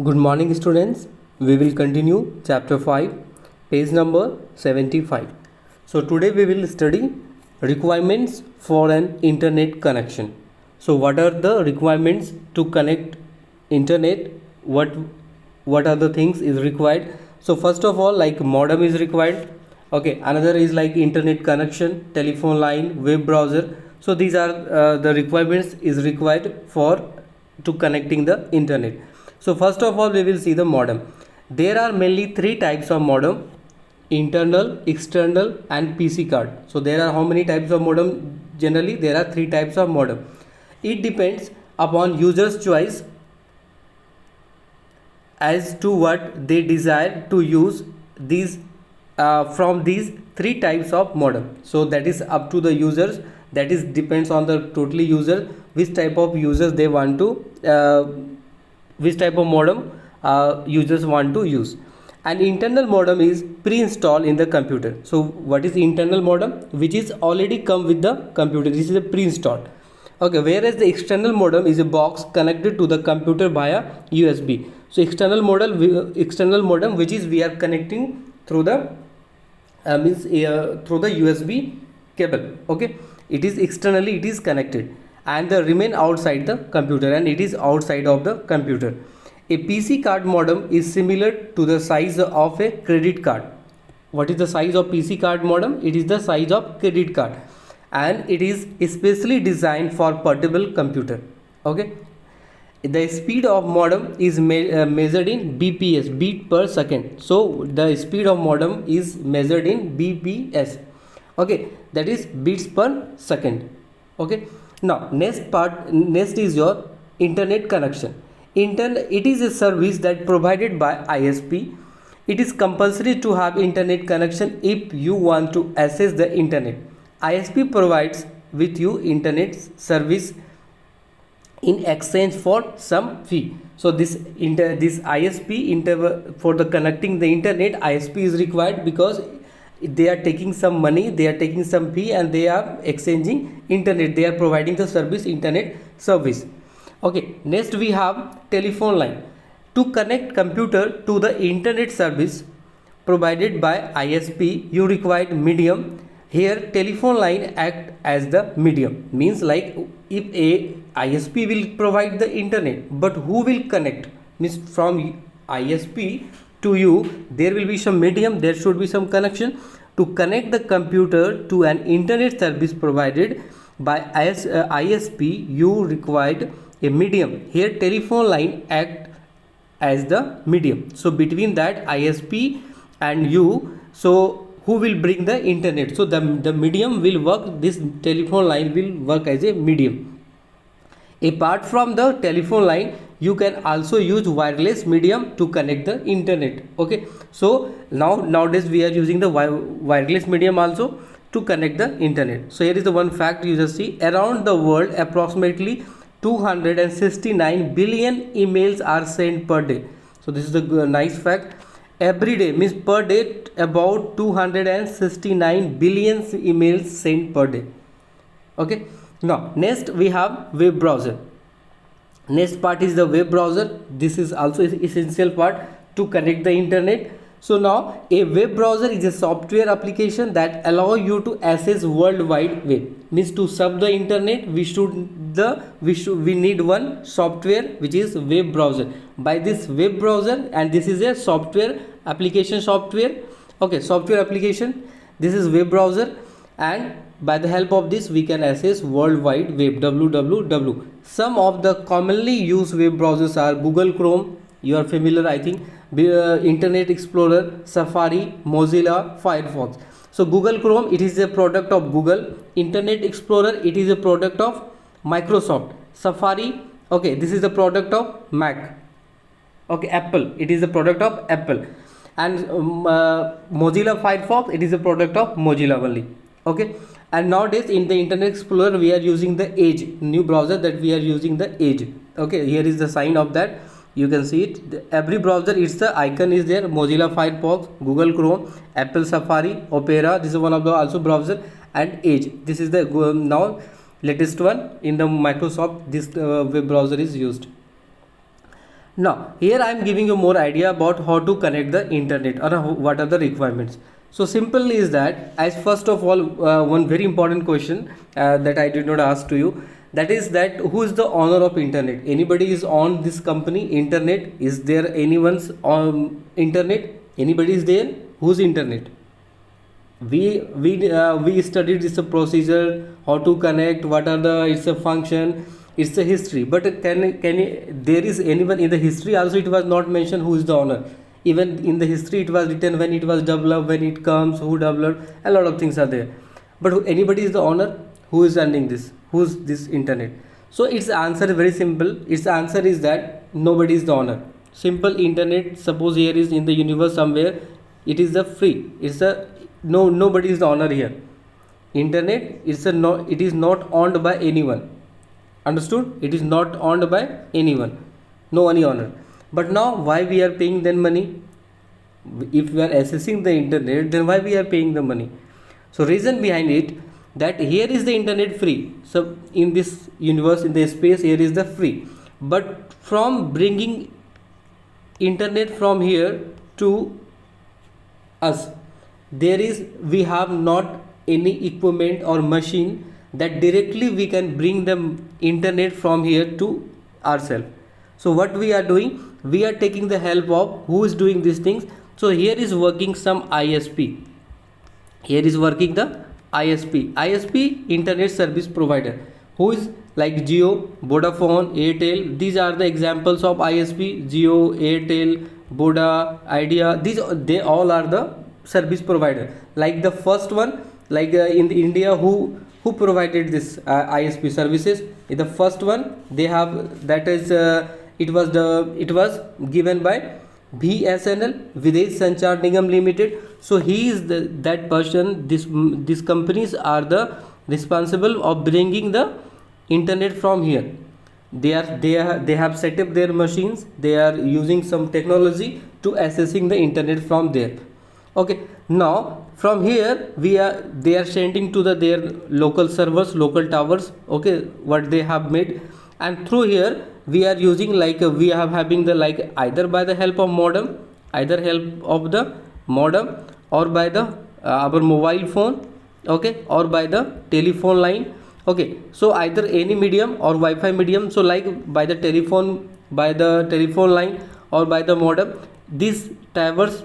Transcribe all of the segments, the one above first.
Good morning, students. We will continue chapter 5, page number 75. So today we will study requirements for an internet connection. So what are the requirements to connect internet? What are the things is required? So first of all, like modem is required. Okay, another is like internet connection, telephone line, web browser. So these are the requirements is required for to connecting the internet. So first of all, we will see the modem. There are mainly three types of modem: internal, external, and PC card. So there are how many types of modem? Generally there are three types of modem. It depends upon user's choice as to what they desire to use these from these three types of modem. So that is up to the users, that is depends on the totally user which type of users they want to which type of modem users want to use. An internal modem is pre-installed in the computer. So what is internal modem? Which is already come with the computer. This is a pre-installed. Okay, whereas the external modem is a box connected to the computer via USB. So external modem which is we are connecting through the through the USB cable. Okay, it is externally it is connected and they remain outside the computer and it is outside of the computer. A PC card modem is similar to the size of a credit card. What is the size of PC card modem? It is the size of credit card and it is especially designed for portable computer. Okay, the speed of modem is measured in bps, beat per second. So the speed of modem is measured in bps. Okay, that is beats per second. Okay, now next is your internet connection. It is a service that provided by ISP. It is compulsory to have internet connection if you want to access the internet. ISP provides with you internet service in exchange for some fee. So this ISP for the connecting the internet, ISP is required because they are taking some money, they are taking some fee and they are exchanging internet, they are providing the service, internet service. Okay, next we have telephone line. To connect computer to the internet service provided by ISP, you require medium. Here telephone line act as the medium, means like if a ISP will provide the internet, but who will connect? Means from ISP to you there will be some medium, there should be some connection. To connect the computer to an internet service provided by ISP, you required a medium. Here telephone line act as the medium. So between that ISP and you, so who will bring the internet? So the medium will work, this telephone line will work as a medium. Apart from the telephone line, you can also use wireless medium to connect the internet. Okay, so nowadays we are using the wireless medium also to connect the internet. So here is the one fact you just see: around the world approximately 269 billion emails are sent per day. So this is a nice fact. Every day means per day about 269 billion emails sent per day. Okay, now next we have web browser. Next part is the web browser. This is also essential part to connect the internet. So now a web browser is a software application that allow you to access world wide web. Means to surf the internet we need one software which is web browser. By this web browser, and this is a software application software. Okay, software application, this is web browser, and by the help of this we can access world wide web, www. Some of the commonly used web browsers are Google Chrome, you are familiar I think, Internet Explorer, Safari, Mozilla, Firefox. So Google Chrome, it is a product of Google. Internet Explorer, it is a product of Microsoft. Safari, okay, this is the product of Mac. Okay, Apple, it is a product of Apple. And Mozilla Firefox, it is a product of Mozilla only. Okay, and nowadays in the Internet Explorer we are using the Edge, new browser that we are using the Edge. Okay, here is the sign of that, you can see it. Every browser, it's the icon is there: Mozilla Firefox, Google Chrome, Apple Safari, Opera, this is one of the also browser, and Edge, this is the now latest one in the Microsoft, this web browser is used. Now here I am giving you more idea about how to connect the internet or what are the requirements. So simple is that, as first of all, one very important question that I did not ask to you, that is that who is the owner of internet? Anybody is on this company internet? Is there anyone's on internet? Anybody is there? Whose internet? We studied this procedure, how to connect, what are the it's a function, it's a history. But there is anyone in the history also? It was not mentioned who is the owner. Even in the history it was written when it was developed, when it comes, who developed, a lot of things are there. But anybody is the owner? Who is running this? Who's this internet? So its answer is very simple. Its answer is that nobody is the owner. Simple. Internet, suppose here is in the universe somewhere, it is the free, it's a nobody is the owner here. Internet, it is not owned by anyone. Understood? It is not owned by anyone, no any owner. But now why we are paying then money? If we are accessing the internet, then why we are paying the money? So reason behind it, that here is the internet free. So in this universe, in the space, here is the free. But from bringing internet from here to us, we have not any equipment or machine that directly we can bring the internet from here to ourselves. So what we are doing, we are taking the help of who is doing these things. So here is working some ISP. Here is working the ISP, internet service provider, who is like Jio, Vodafone, Airtel. These are the examples of ISP. Jio, Airtel, Voda, Idea, they all are the service provider. Like the first one, like in the India, who provided this ISP services? The first one they have, that is it was given by BSNL, Videsh Sanchar Nigam Limited. So he is that person. These companies are the responsible of bringing the internet from here. They have set up their machines. They are using some technology to accessing the internet from there. Okay, now from here they are sending to their local servers, local towers. Okay, what they have made, and through here we are using we are having the either by the help of modem, or by the our mobile phone. Okay, or by the telephone line. Okay, so either any medium or Wi-Fi medium. So like by the telephone line or by the modem, these towers,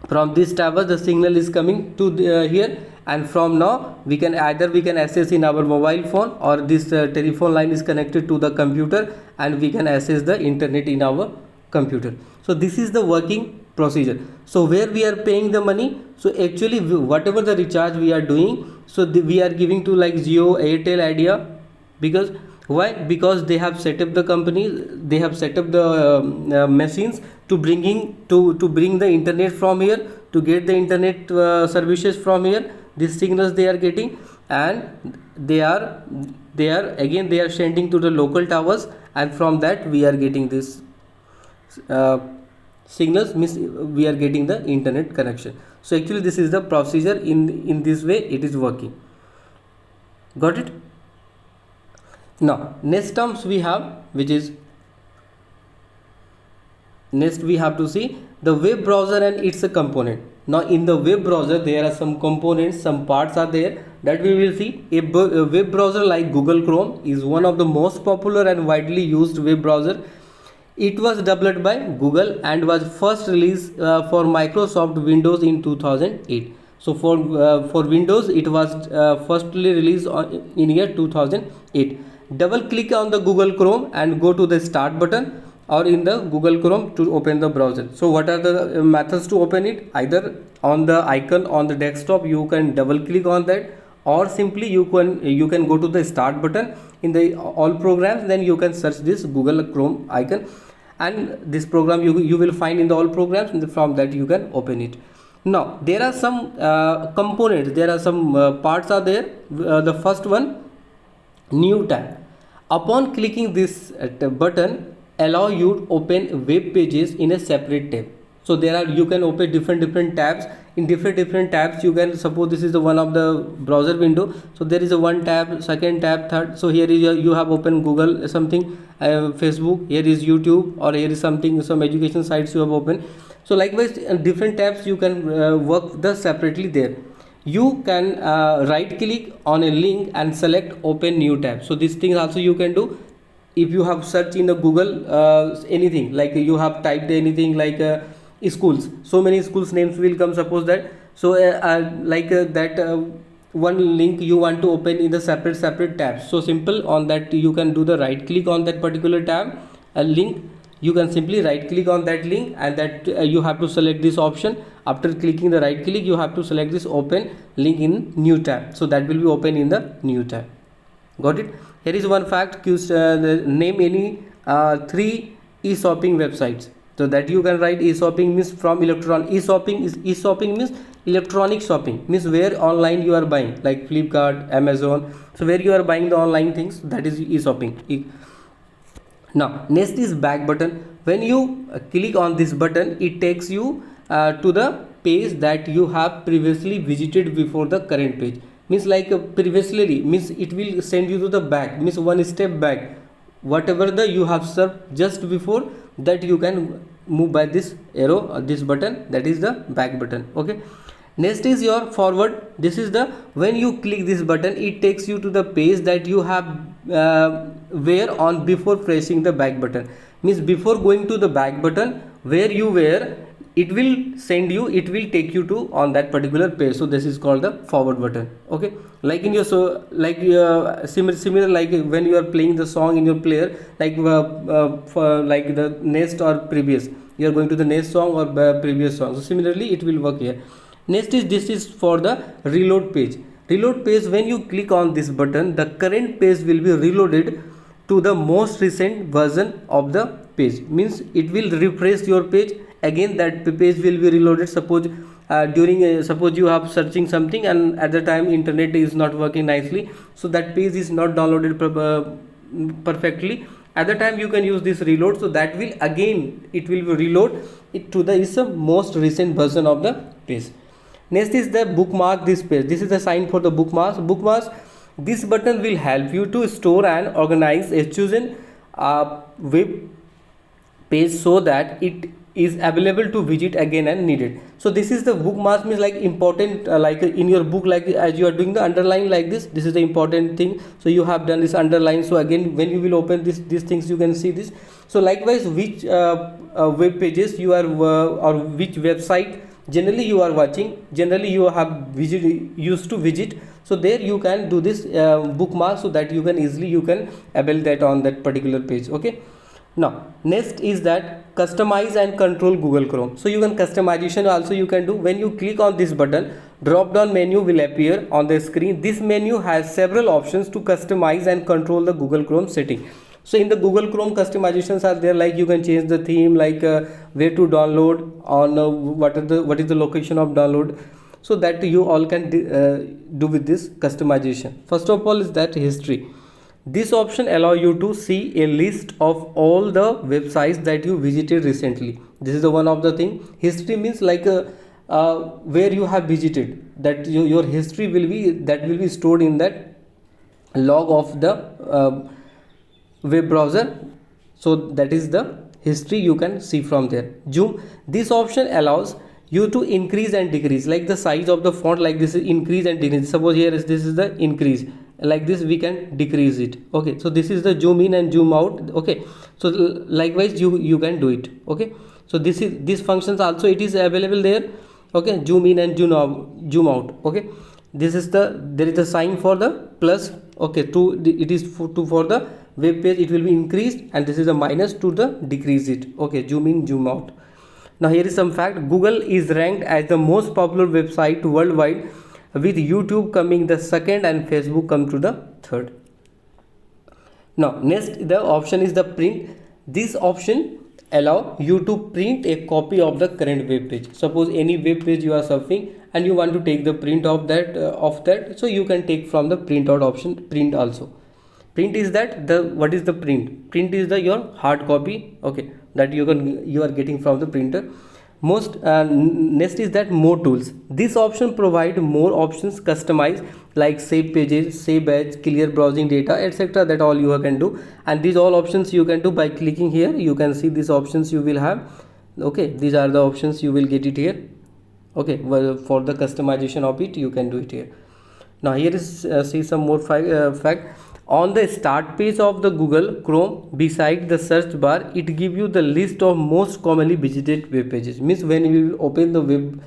from this tower the signal is coming to here, and from now we can access in our mobile phone, or this telephone line is connected to the computer, and we can access the internet in our computer. So this is the working procedure. So where we are paying the money? So actually whatever the recharge we are doing, so we are giving to like Jio, Airtel, Idea. Because why? Because they have set up the company, they have set up the machines to bring the internet from here, to get the internet services from here. These signals they are getting, and they are sending to the local towers, and from that we are getting this signals, means we are getting the internet connection. So actually this is the procedure. In this way it is working. Got it? Now next terms we have, which is next we have to see the web browser and its a component. Now in the web browser there are some components, some parts are there that we will see. A web browser like Google Chrome is one of the most popular and widely used web browser. It was developed by Google and was first released for Microsoft Windows in 2008. So for Windows it was firstly released in year 2008. Double click on the Google Chrome and go to the start button, or in the Google Chrome to open the browser. So what are the methods to open it? Either on the icon on the desktop you can double click on that, or simply you can go to the start button in the all programs, then you can search this Google Chrome icon, and this program you will find in the all programs, and from that you can open it. Now there are some components, there are some parts are there. The first one, new tab. Upon clicking this button, allow you to open web pages in a separate tab. So there are, you can open different tabs. In different tabs, you can, suppose this is the one of the browser window, so there is a one tab, second tab, third. So here is your, you have opened Google something, Facebook, here is YouTube, or here is something, some education sites you have opened. So likewise, different tabs you can work the separately there. You can right click on a link and select open new tab. So this thing also you can do. If you have searched in the Google anything, like you have typed anything like schools, so many schools names will come, suppose that. So one link you want to open in the separate tabs, so simple on that, you can do the right click on that particular tab, a link. You can simply right click on that link, and that you have to select this option. After clicking the right click, you have to select this open link in new tab, so that will be open in the new tab. Got it? Here is one fact, name any 3 e-shopping websites. So that you can write e-shopping means from e-shopping means electronic shopping, means where online you are buying, like Flipkart, Amazon. So where you are buying the online things, that is e-shopping. Now next is back button. When you click on this button, it takes you to the page that you have previously visited before the current page. Means like previously means it will send you to the back, means one step back. Whatever the you have served just before, that you can move by this arrow or this button, that is the back button. Okay. Next is your forward. This is the, when you click this button, it takes you to the page that you have were on before pressing the back button. Means before going to the back button, where you were, it will send you, it will take you to on that particular page. So this is called the forward button. Okay, like in your, so like similar like when you are playing the song in your player, like for like the next or previous, you are going to the next song or previous song. So similarly it will work here. Next is, this is for the reload page. Reload page, when you click on this button, the current page will be reloaded to the most recent version of the page. Means it will refresh your page again, that page will be reloaded. Suppose during suppose you have searching something, and at the time internet is not working nicely, so that page is not downloaded perfectly. At the time you can use this reload, so that will again, it will be reload it to the is the most recent version of the page. Next is the bookmark this page. This is the sign for the bookmarks. This button will help you to store and organize a chosen web page, so that it is available to visit again and needed. So this is the bookmark, means like important, like in your book, like as you are doing the underline like this is the important thing. So you have done this underline, so again when you will open these things, you can see this. So likewise, which web pages you are or which website generally you are watching, generally you have used to visit, so there you can do this bookmark, so that you can easily, you can avail that on that particular page. Okay. Now next is that customize and control Google Chrome. So you can customization also you can do. When you click on this button, drop down menu will appear on the screen. This menu has several options to customize and control the Google Chrome setting. So in the Google Chrome, customizations are there, like you can change the theme, like where to download, on what is the location of download, so that you all can do with this customization. First of all is that history. This option allow you to see a list of all the websites that you visited recently. This is the one of the thing. History means like where you have visited, that your history will be, that will be stored in that log of the web browser. So that is the history you can see from there. Zoom, this option allows you to increase and decrease, like the size of the font, like this is increase and decrease. Suppose here is, this is the increase, like this we can decrease it. Okay, so this is the zoom in and zoom out. Okay, so likewise you can do it. Okay, so these functions also it is available there. Okay, zoom in and zoom out. Okay, this is there is a sign for the plus. Okay, it is for the web page, it will be increased, and this is a minus to the decrease it. Okay, zoom in, zoom out. Now here is some fact. Google is ranked as the most popular website worldwide, with YouTube coming the second and Facebook come to the third. Now next the option is the print. This option allow you to print a copy of the current web page. Suppose any web page you are surfing and you want to take the print of that, so you can take from the printout option, print also. Print is that what is the print? Print is your hard copy. Okay, that you are getting from the printer. Next is that more tools. This option provide more options customized, like save pages, save batch, clear browsing data, etc. That all you can do, and these all options you can do by clicking here. You can see these options you will have. Okay, these are the options, you will get it here. Okay, well, for the customization of it you can do it here. Now here is see some more fact. On the start page of the Google Chrome, beside the search bar, it give you the list of most commonly visited web pages. Means when you will open the web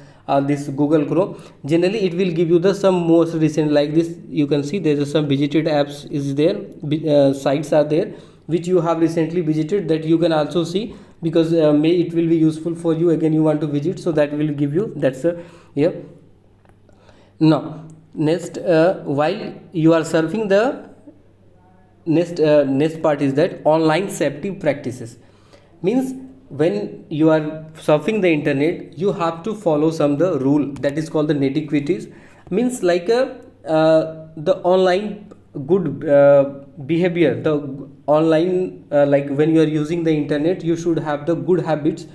this Google Chrome, generally it will give you the some most recent, like this. You can see there is some visited apps is there, sites are there which you have recently visited, that you can also see, because may it will be useful for you, again you want to visit, so that will give you, that's a yeah. Now next, while you are surfing the next part is that online safety practices. Means when you are surfing the internet, you have to follow some the rule, that is called the netiquettes. Means like the online good behavior, the online like when you are using the internet, you should have the good habits.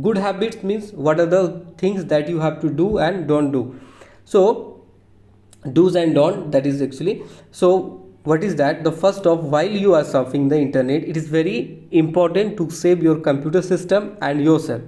Good habits means what are the things that you have to do and don't do. So do's and don't, that is actually, so what is that, the first of, while you are surfing the internet, it is very important to save your computer system and yourself.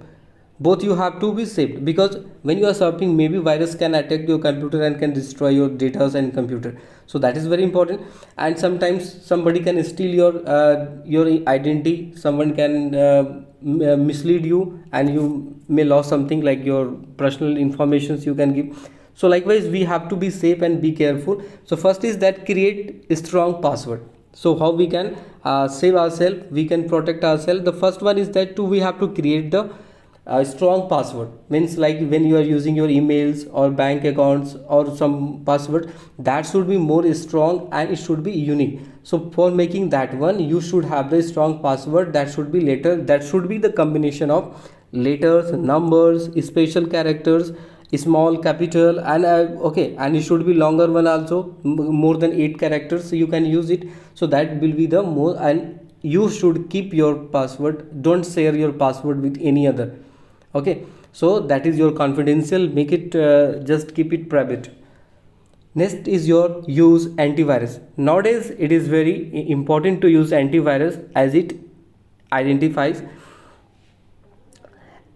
Both you have to be saved, because when you are surfing, maybe virus can attack your computer and can destroy your data and computer, so that is very important. And sometimes somebody can steal your identity, someone can mislead you, and you may lose something like your personal informations you can give. So likewise we have to be safe and be careful. So first is that create a strong password. So how we can save ourselves, we can protect ourselves. The first one is that we have to create the strong password. Means like when you are using your emails or bank accounts or some password, that should be more strong and it should be unique. So for making that one, you should have the strong password, that should be that should be the combination of letters, numbers, special characters, small, capital, and okay, and it should be longer one also, more than 8 characters, so you can use it. So that will be the more, and you should keep your password, don't share your password with any other. Okay, so that is your confidential, make it just keep it private. Next is your use antivirus. Nowadays it is very important to use antivirus, as it identifies,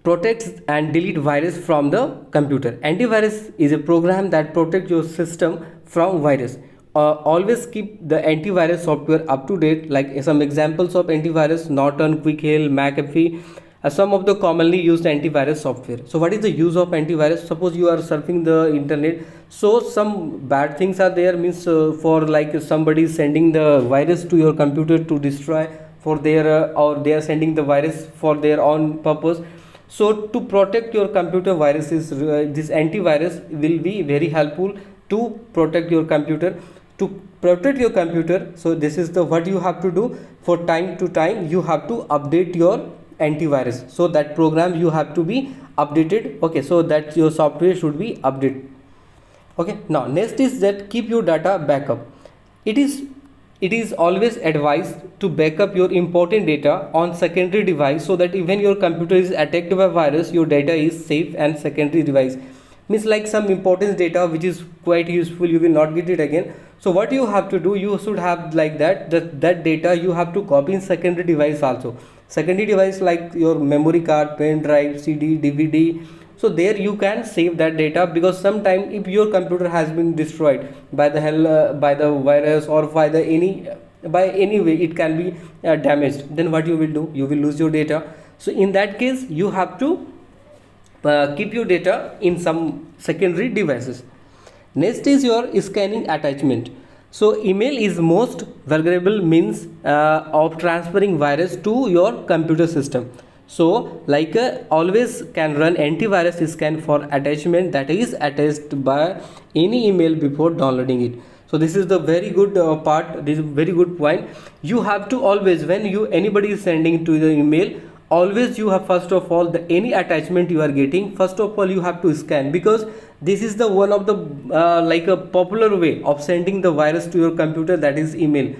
protects and delete virus from the computer. Antivirus is a program that protects your system from virus. Always keep the antivirus software up to date, like some examples of antivirus: Norton, Quick Heal, McAfee, some of the commonly used antivirus software. So what is the use of antivirus? Suppose you are surfing the internet, so some bad things are there, means for like somebody is sending the virus to your computer to destroy for their or they are sending the virus for their own purpose. So to protect your computer viruses, this antivirus will be very helpful to protect your computer. To protect your computer, so this is the what you have to do. For time to time you have to update your antivirus, so that program you have to be updated. Okay, so that your software should be updated. Okay, now next is that keep your data backup. It is always advised to backup your important data on secondary device, so that when your computer is attacked by virus, your data is safe and secondary device. Means like some important data which is quite useful, you will not get it again. So what you have to do, you should have like that data you have to copy in secondary device also. Secondary device like your memory card, pen drive, CD, DVD. So there you can save that data, because sometime if your computer has been destroyed by the by the virus or by the any way it can be damaged, then what you will do, you will lose your data. So in that case you have to keep your data in some secondary devices. Next is your scanning attachment. So email is most vulnerable means of transferring virus to your computer system. So like always can run antivirus scan for attachment that is attached by any email before downloading it. So this is the very good part, this is very good point. You have to always, when you anybody is sending to the email, always you have first of all any attachment you are getting, first of all you have to scan, because this is the one of the like a popular way of sending the virus to your computer, that is email.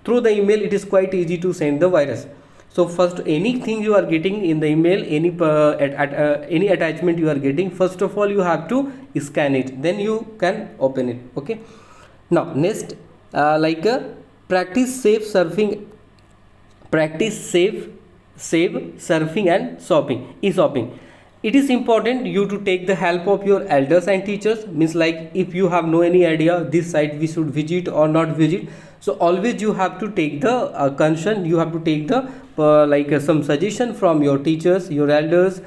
Through the email it is quite easy to send the virus. So first, anything you are getting in the email, any attachment you are getting, first of all you have to scan it, then you can open it. Okay. Now next, practice safe surfing, practice safe surfing and shopping, e-shopping. It is important you to take the help of your elders and teachers. Means like, if you have no any idea this site we should visit or not visit, so always you have to take the concern, you have to take the some suggestion from your teachers, your elders,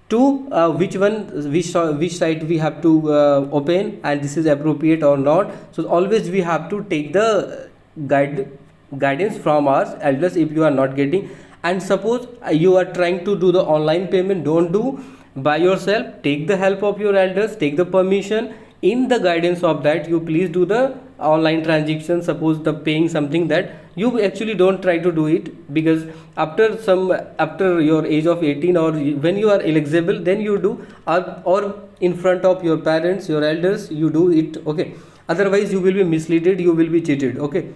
to which site we have to open, and this is appropriate or not. So always we have to take the guidance from our elders if you are not getting. And suppose you are trying to do the online payment, don't do by yourself, take the help of your elders, take the permission. In the guidance of that, you please do the online transaction. Suppose the paying something, that you actually don't try to do it, because after your age of 18, or when you are eligible, then you do, or in front of your parents, your elders, you do it. Okay, otherwise you will be misled, you will be cheated. Okay.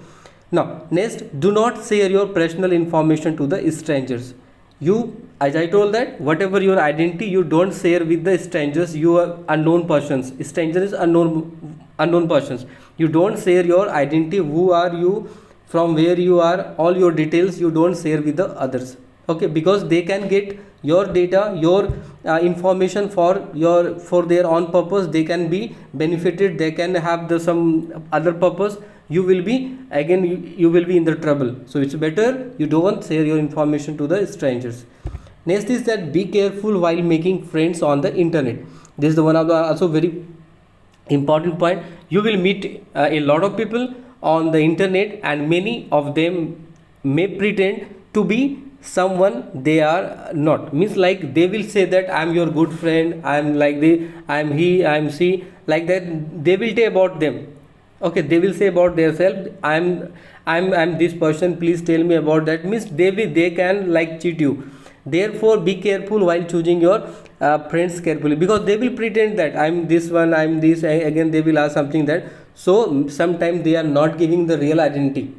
Now next, do not share your personal information to the strangers. You, as I told, that whatever your identity, you don't share with the strangers, you are unknown persons. Stranger is unknown persons. You don't share your identity, who are you, from where you are, all your details you don't share with the others. Okay, because they can get your data, your information for their own purpose. They can be benefited, they can have the some other purpose. You will be again, you will be in the trouble. So it's better you don't share your information to the strangers. Next is that be careful while making friends on the internet. This is the one of the also very important point. You will meet a lot of people on the internet, and many of them may pretend to be someone they are not. Means like, they will say that I am your good friend, I am like the, I am he, I am she, like that they will say about them. Okay, they will say about themselves, I'm this person, please tell me about that. Means they can like cheat you. Therefore be careful while choosing your friends carefully, because they will pretend that I'm this one, I'm this, again they will ask something that, so sometimes they are not giving the real identity.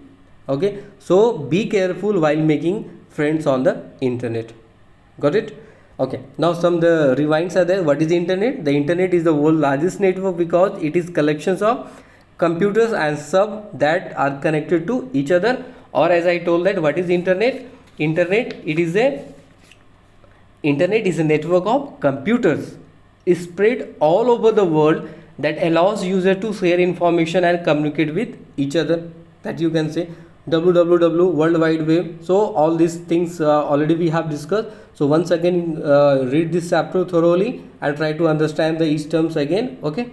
Okay, so be careful while making friends on the internet. Got it? Okay, now some the rewinds are there. What is the internet? The internet is the world's largest network, because it is collections of computers and sub that are connected to each other. Or as I told, that what is internet? Internet is a network of computers spread all over the world that allows user to share information and communicate with each other. That you can say www, world wide web. So all these things already we have discussed. So once again read this chapter thoroughly and try to understand the each terms again. Okay.